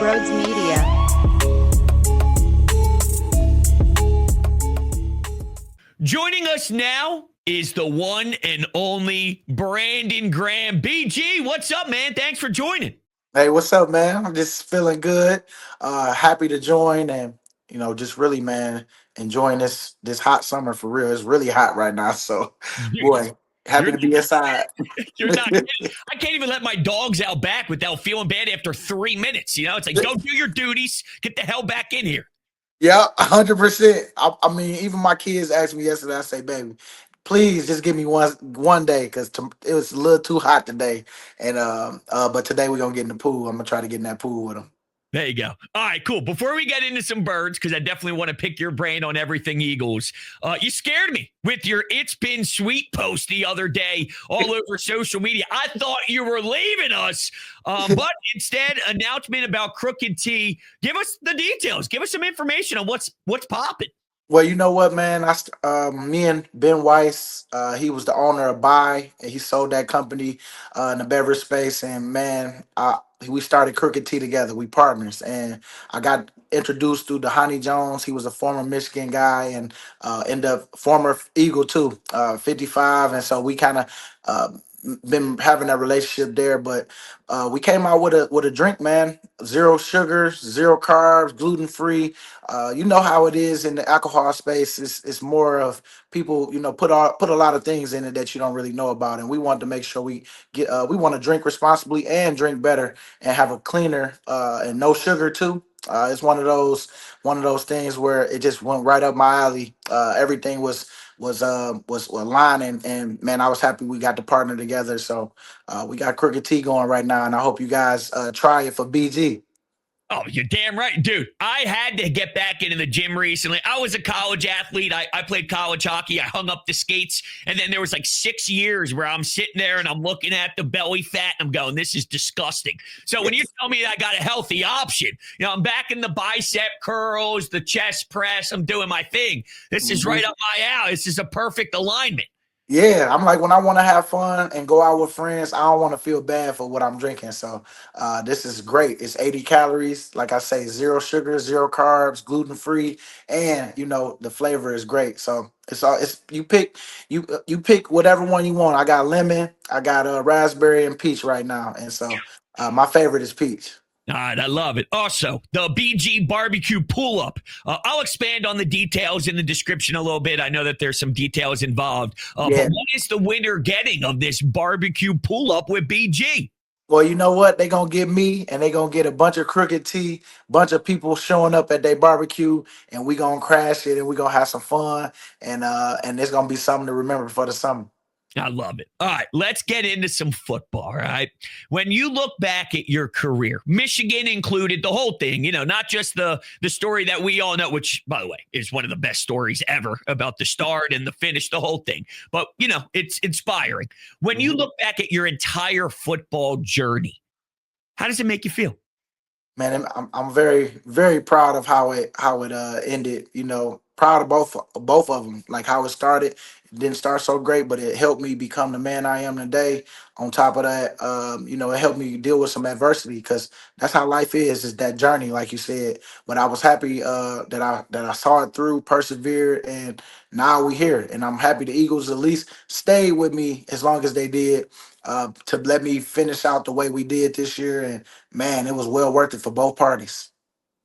Brodes Media. Joining us now is the one and only Brandon Graham. BG, what's up, man? Thanks for joining. Hey, what's up, man? I'm just feeling good. Happy to join and just really, man, enjoying this hot summer for real. It's really hot right now. So Dude, boy, happy you're to be inside. you're not kidding. I can't even let my dogs out back without feeling bad after 3 minutes. You know, it's like, go do your duties, get the hell back in here. Yeah, 100%. I mean, even my kids asked me yesterday, I say, baby, please just give me one day because it was a little too hot today. And but today we're gonna get in the pool. I'm gonna try to get in that pool with them. There you go. All right, cool. Before we get into some birds, because I definitely want to pick your brain on everything Eagles, you scared me with your "It's Been Sweet" post the other day all over social media. I thought you were leaving us, but instead, announcement about CrookedTea. Give us the details. Give us some information on what's popping. Well, you know what, man? Me and Ben Weiss, he was the owner of Buy, and he sold that company in the beverage space. And man, we started Crooked Tea together. We partners, and I got introduced through Dhani Jones. He was a former Michigan guy, and ended up former Eagle too, 55. And so we kind of been having that relationship there. But we came out with a drink, man. Zero sugars, zero carbs, gluten free. You know how it is in the alcohol space. It's more of people, put a lot of things in it that you don't really know about, and we want to make sure we want to drink responsibly and drink better and have a cleaner and no sugar too. It's one of those things where it just went right up my alley. Everything was aligning, and man, I was happy we got to partner together. So we got Crooked Tea going right now, and I hope you guys try it for BG. Oh, you're damn right, dude. I had to get back into the gym recently. I was a college athlete. I played college hockey. I hung up the skates. And then there was like 6 years where I'm sitting there and I'm looking at the belly fat and I'm going, this is disgusting. So when you tell me that I got a healthy option, I'm back in the bicep curls, the chest press. I'm doing my thing. This is right up my alley. This is a perfect alignment. Yeah, I'm like, when I want to have fun and go out with friends, I don't want to feel bad for what I'm drinking. So this is great. It's 80 calories. Like I say, zero sugar, zero carbs, gluten free, and the flavor is great. So it's you pick whatever one you want. I got lemon, I got raspberry and peach right now, and so my favorite is peach. All right, I love it. Also, the BG barbecue pull-up. I'll expand on the details in the description a little bit. I know that there's some details involved. Yeah. But what is the winner getting of this barbecue pull-up with BG? Well, you know what? They're going to get me, and they're going to get a bunch of Crooked Tea, bunch of people showing up at their barbecue, and we going to crash it, and we going to have some fun, and it's going to be something to remember for the summer. I love it. All right, let's get into some football, all right? When you look back at your career, Michigan included, the whole thing, not just the story that we all know, which, by the way, is one of the best stories ever about the start and the finish, the whole thing. But, it's inspiring. When you look back at your entire football journey, how does it make you feel? Man, I'm very, very proud of how it ended. Proud of both of them. Like how it started. It didn't start so great, but it helped me become the man I am today. On top of that, it helped me deal with some adversity because that's how life is that journey, like you said. But I was happy that I saw it through, persevered, and now we're here. And I'm happy the Eagles at least stayed with me as long as they did, to let me finish out the way we did this year. And man, it was well worth it for both parties.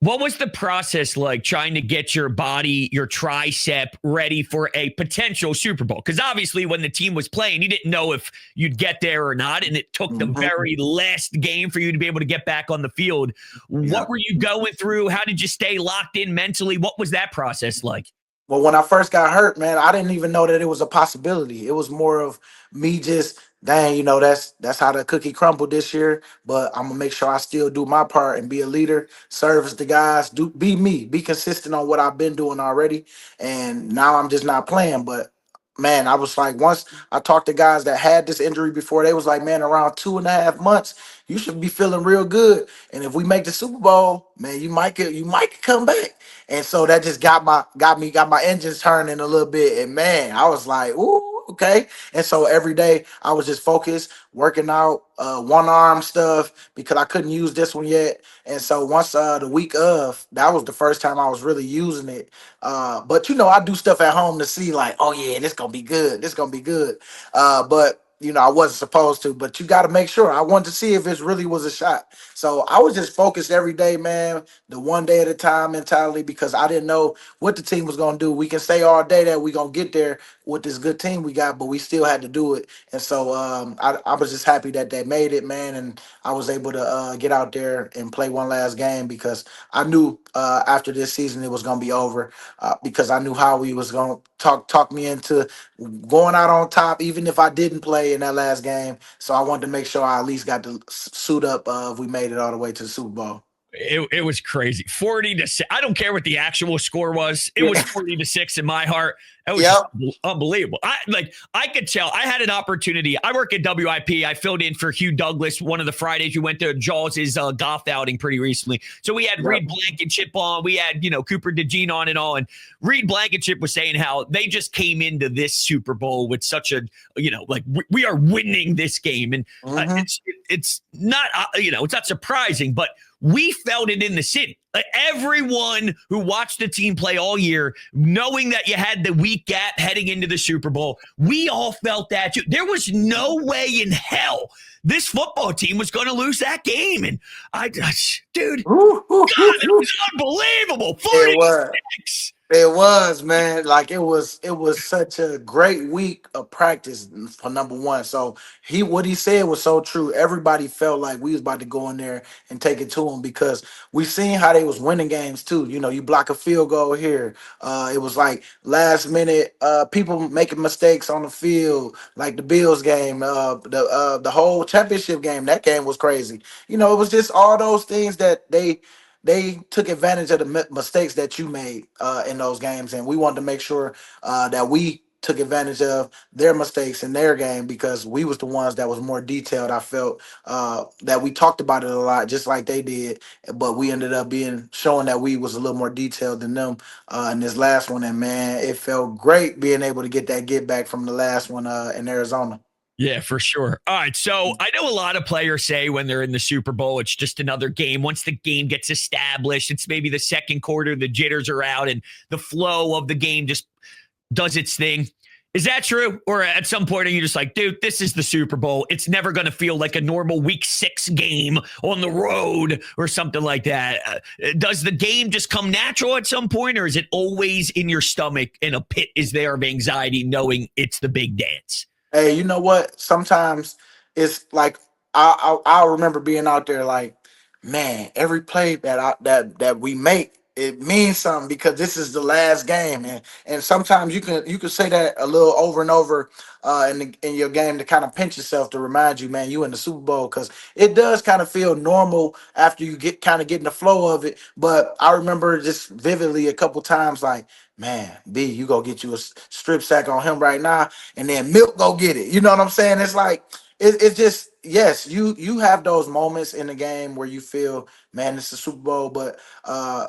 What was the process like trying to get your body, your tricep ready for a potential Super Bowl? Because obviously when the team was playing, you didn't know if you'd get there or not. And it took the very last game for you to be able to get back on the field. What were you going through? How did you stay locked in mentally? What was that process like? Well, when I first got hurt, man, I didn't even know that it was a possibility. It was more of me just, dang, that's how the cookie crumbled this year. But I'm gonna make sure I still do my part and be a leader, service the guys, be me, be consistent on what I've been doing already. And now I'm just not playing. But man, I was like, once I talked to guys that had this injury before, they was like, man, around 2.5 months, you should be feeling real good. And if we make the Super Bowl, man, you might come back. And so that just got my engines turning a little bit. And man, I was like, ooh, okay. And so every day I was just focused, working out, one arm stuff because I couldn't use this one yet. And so once the week of, that was the first time I was really using it. But I do stuff at home to see like, oh yeah, this gonna be good. This gonna be good. But I wasn't supposed to, but you got to make sure. I wanted to see if it really was a shot. So I was just focused every day, man, the one day at a time mentality because I didn't know what the team was going to do. We can say all day that we're going to get there with this good team we got, but we still had to do it. And so I was just happy that they made it, man. And I was able to get out there and play one last game because I knew after this season it was going to be over because I knew how we was going to talk me into going out on top, even if I didn't play in that last game. So I wanted to make sure I at least got to suit up if we made it all the way to the Super Bowl. It was crazy. 40-6. I don't care what the actual score was. It was 40-6 in my heart. It was just unbelievable. I could tell. I had an opportunity. I work at WIP. I filled in for Hugh Douglas one of the Fridays. We went to Jaws' golf outing pretty recently. So we had Reed Blankenship on. We had, Cooper DeJean on and all. And Reed Blankenship was saying how they just came into this Super Bowl with such a, we are winning this game. And it's not, it's not surprising, but we felt it in the city. Everyone who watched the team play all year, knowing that you had the week gap heading into the Super Bowl, we all felt that too. There was no way in hell this football team was going to lose that game. And dude, God, it was unbelievable. 46. It was, man. Like it was such a great week of practice for number one. So what he said was so true. Everybody felt like we was about to go in there and take it to him because we seen how they was winning games too. You block a field goal here. It was like last minute people making mistakes on the field, like the Bills game, the whole championship game. That game was crazy. It was just all those things that they took advantage of the mistakes that you made in those games, and we wanted to make sure that we took advantage of their mistakes in their game because we was the ones that was more detailed. I felt that we talked about it a lot, just like they did, but we ended up showing that we was a little more detailed than them in this last one. And man, it felt great being able to get that get back from the last one in Arizona. Yeah, for sure. All right. So I know a lot of players say when they're in the Super Bowl, it's just another game. Once the game gets established, it's maybe the second quarter, the jitters are out and the flow of the game just does its thing. Is that true? Or at some point, are you just like, dude, this is the Super Bowl. It's never going to feel like a normal week 6 game on the road or something like that. Does the game just come natural at some point, or is it always in your stomach and a pit is there of anxiety knowing it's the big dance? Hey, you know what? Sometimes it's like I remember being out there like, man, every play that we make, it means something because this is the last game, and sometimes you can say that a little over and over in your game to kind of pinch yourself to remind you, man, you in the Super Bowl because it does kind of feel normal after you get in the flow of it. But I remember just vividly a couple times like, man, B, you go get you a strip sack on him right now and then Milk go get it. You know what I'm saying? It's like it's just yes, you have those moments in the game where you feel, man, it's a Super Bowl, but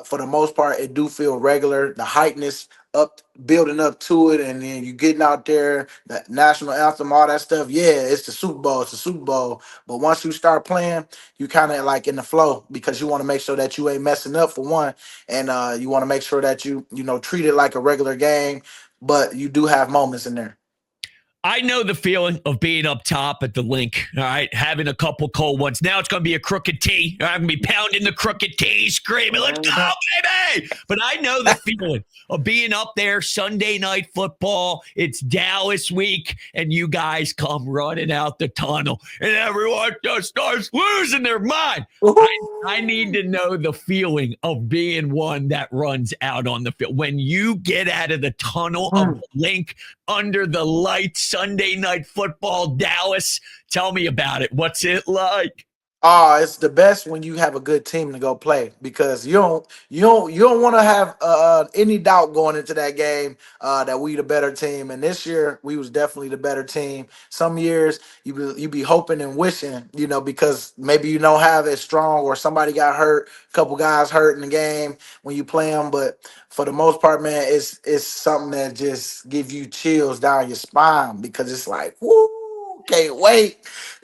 for the most part, it do feel regular. The heightness up, building up to it, and then you getting out there, the national anthem, all that stuff. Yeah, it's the Super Bowl. It's the Super Bowl. But once you start playing, you kind of like in the flow because you want to make sure that you ain't messing up for one, and you want to make sure that you treat it like a regular game. But you do have moments in there. I know the feeling of being up top at the link, all right, having a couple cold ones. Now it's going to be a crooked tea. I'm going to be pounding the crooked tea, screaming, let's go, baby. But I know the feeling of being up there Sunday night football. It's Dallas week, and you guys come running out the tunnel, and everyone just starts losing their mind. I need to know the feeling of being one that runs out on the field. When you get out of the tunnel of the link under the lights, Sunday night football, Dallas. Tell me about it. What's it like? It's the best when you have a good team to go play because you don't want to have any doubt going into that game that we the better team. And this year we was definitely the better team. Some years you be hoping and wishing, because maybe you don't have it strong or somebody got hurt, a couple guys hurt in the game when you play them. But for the most part, man, it's something that just gives you chills down your spine because it's like, woo, can't wait.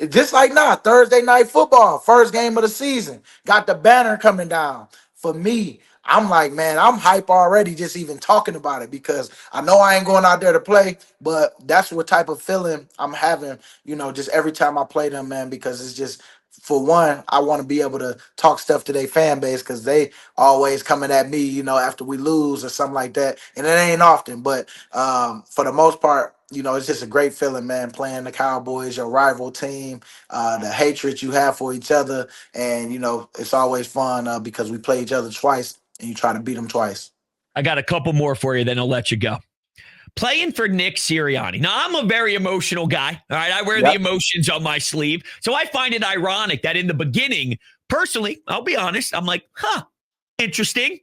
Just like now, Thursday night football, first game of the season. Got the banner coming down. For me, I'm like, man, I'm hype already just even talking about it because I know I ain't going out there to play, but that's what type of feeling I'm having, just every time I play them, man, because it's just for one, I want to be able to talk stuff to their fan base because they always coming at me, after we lose or something like that. And it ain't often, but for the most part, it's just a great feeling, man, playing the Cowboys, your rival team, the hatred you have for each other. And, it's always fun because we play each other twice and you try to beat them twice. I got a couple more for you, then I'll let you go. Playing for Nick Sirianni. Now, I'm a very emotional guy. All right. I wear the Yep. emotions on my sleeve. So I find it ironic that in the beginning, personally, I'll be honest, I'm like, interesting.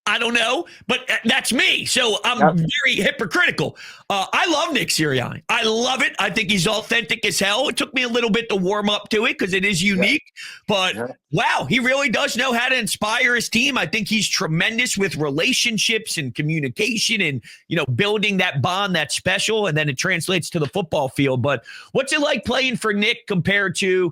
I don't know, but that's me. So I'm Yep. very hypocritical. I love Nick Sirianni. I love it. I think he's authentic as hell. It took me a little bit to warm up to it because it is Yep. unique, but Yep. wow, he really does know how to inspire his team. I think he's tremendous with relationships and communication and, building that bond that's special. And then it translates to the football field. But what's it like playing for Nick compared to,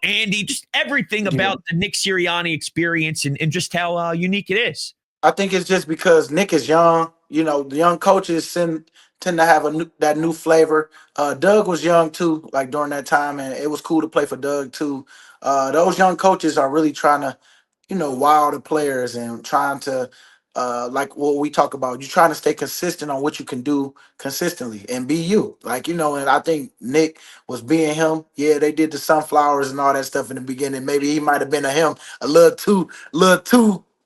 Andy, just everything Yeah. about the Nick Sirianni experience and just how unique it is? I think it's just because Nick is young. The young coaches tend to have that new flavor. Doug was young too, like during that time, and it was cool to play for Doug too. Those young coaches are really trying to, wow the players and trying to, like what we talk about. You're trying to stay consistent on what you can do consistently and be you, like And I think Nick was being him. Yeah, they did the sunflowers and all that stuff in the beginning. Maybe he might have been a him a little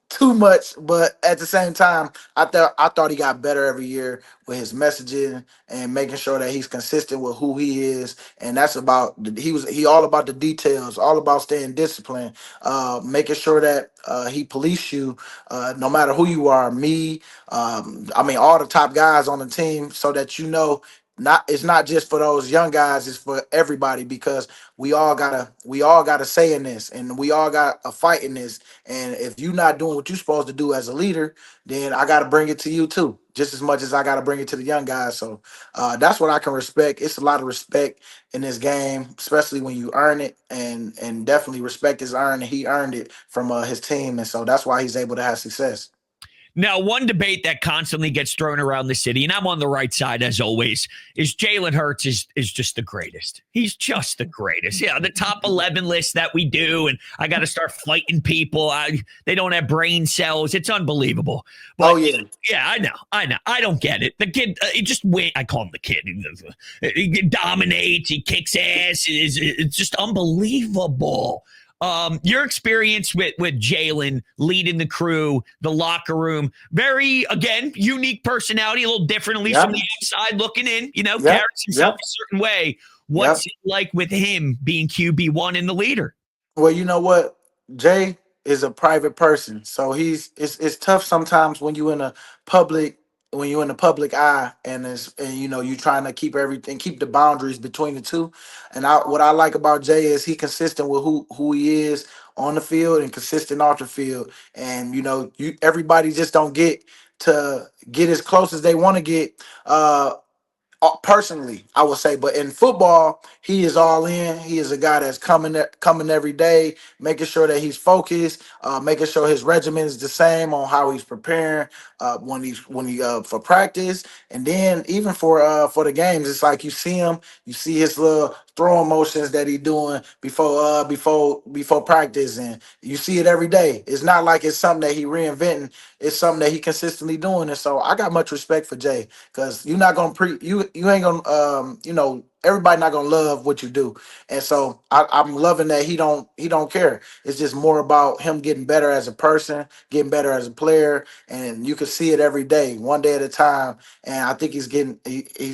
too much, but at the same time, I thought he got better every year with his messaging and making sure that he's consistent with who he is, and that's about he all about the details, all about staying disciplined, making sure that he police you, no matter who you are, me, I mean all the top guys on the team, so that not it's not just for those young guys, it's for everybody because we all gotta say in this and we all got a fight in this, and if you're not doing what you're supposed to do as a leader, then I got to bring it to you too, just as much as I got to bring it to the young guys. So that's what I can respect. It's a lot of respect in this game, especially when you earn it, and definitely respect is earned. And he earned it from his team, and so that's why he's able to have success. Now, one debate that constantly gets thrown around the city, and I'm on the right side as always, is Jalen Hurts is just the greatest. He's just the greatest. Yeah, the top 11 list that we do, and I got to start fighting people. They don't have brain cells. It's unbelievable. Oh But yeah, yeah, I know. I don't get it. The kid, he just win. I call him the kid. He dominates. He kicks ass. It's just unbelievable. Your experience with Jalen leading the crew, the locker room, very again unique personality, a little different, at least from yeah, the outside looking in. yeah, Carries himself yeah, a certain way. yeah. What's it like with him being QB1 and the leader? Well, you know what? Jay is a private person, so it's tough sometimes when you in a public when you're in the public eye, and you trying to keep the boundaries between the two. And what I like about Jay is he consistent with who he is on the field and consistent off the field. And you everybody just don't get as close as they want to get. Personally, I would say, but in football, he is all in. He is a guy that's coming every day, making sure that he's focused, making sure his regimen is the same on how he's preparing when he for practice, and then even for the games. It's like you see his little throwing motions that he doing before practice, and you see it every day. It's not like it's something that he reinventing. It's something that he consistently doing, and so I got much respect for Jay because you're not gonna you ain't gonna everybody not gonna love what you do. And so I'm loving that he don't care. It's just more about him getting better as a person, getting better as a player, and you can see it every day, one day at a time. And I think he's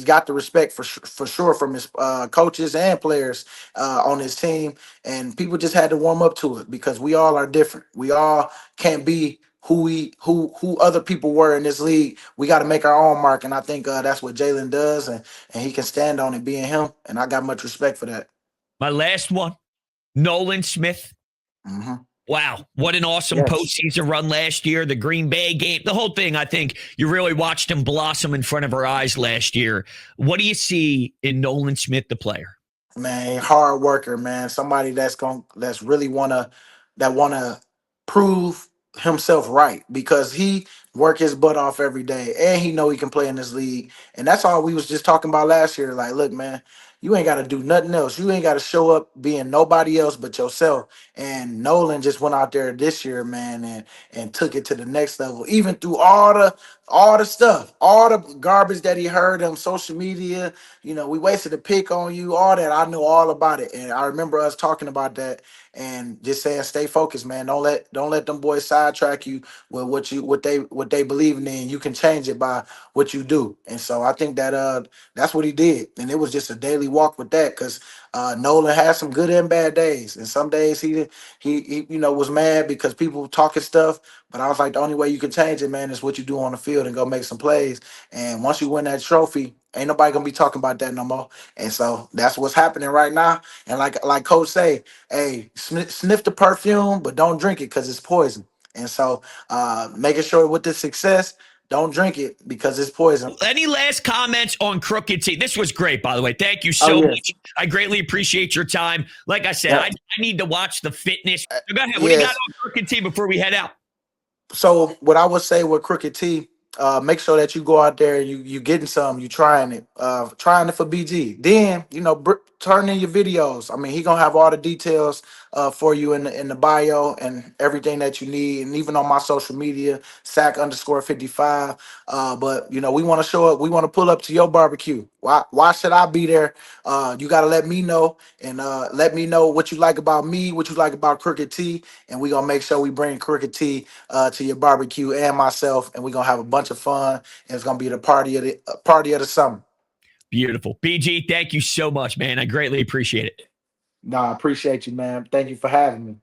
got the respect for sure from his coaches and players on his team. And people just had to warm up to it because we all are different. We all can't be who other people were in this league. We got to make our own mark, and I think that's what Jalen does, and he can stand on it being him. And I got much respect for that. My last one, Nolan Smith. Hmm. Wow, what an awesome Yes. postseason run last year. The Green Bay game, the whole thing. I think you really watched him blossom in front of our eyes last year. What do you see in Nolan Smith, the player? Man, hard worker, man. Somebody that's really wanna prove himself right because he work his butt off every day and he know he can play in this league. And that's all we was just talking about last year. Like, look, man, you ain't gotta do nothing else. You ain't gotta show up being nobody else but yourself. And Nolan just went out there this year, man, and took it to the next level. Even through all the stuff, all the garbage that he heard on social media, we wasted a pick on you, all that. I know all about it. And I remember us talking about that and just saying, stay focused, man. Don't let them boys sidetrack you with what they believe in. You can change it by what you do. And so I think that's what he did. And it was just a daily walk with that because Nolan had some good and bad days. And some days he was mad because people talking stuff. But I was like, the only way you can change it, man, is what you do on the field and go make some plays. And once you win that trophy, ain't nobody gonna be talking about that no more. And so that's what's happening right now. And like Coach say, hey, sniff the perfume, but don't drink it because it's poison. And so making sure with the success, don't drink it because it's poison. Any last comments on Crooked Tea? This was great, by the way. Thank you Oh so yeah. much. I greatly appreciate your time. Like I said, Yeah. I need to watch the fitness. Go ahead. What do you got Yes. on Crooked Tea before we head out? So what I would say with Crooked T, make sure that you go out there and you getting some, you trying it for BG. Then turn in your videos. I mean, he gonna have all the details for you in the bio and everything that you need, and even on my social media, sack_55. But we want to show up. We want to pull up to your barbecue. Why should I be there? You got to let me know and let me know what you like about me, what you like about Crooked T, and we gonna make sure we bring Crooked T to your barbecue and myself, and we're gonna have a bunch of fun. And it's gonna be the party of the summer. Beautiful. BG, thank you so much, man. I greatly appreciate it. No, I appreciate you, man. Thank you for having me.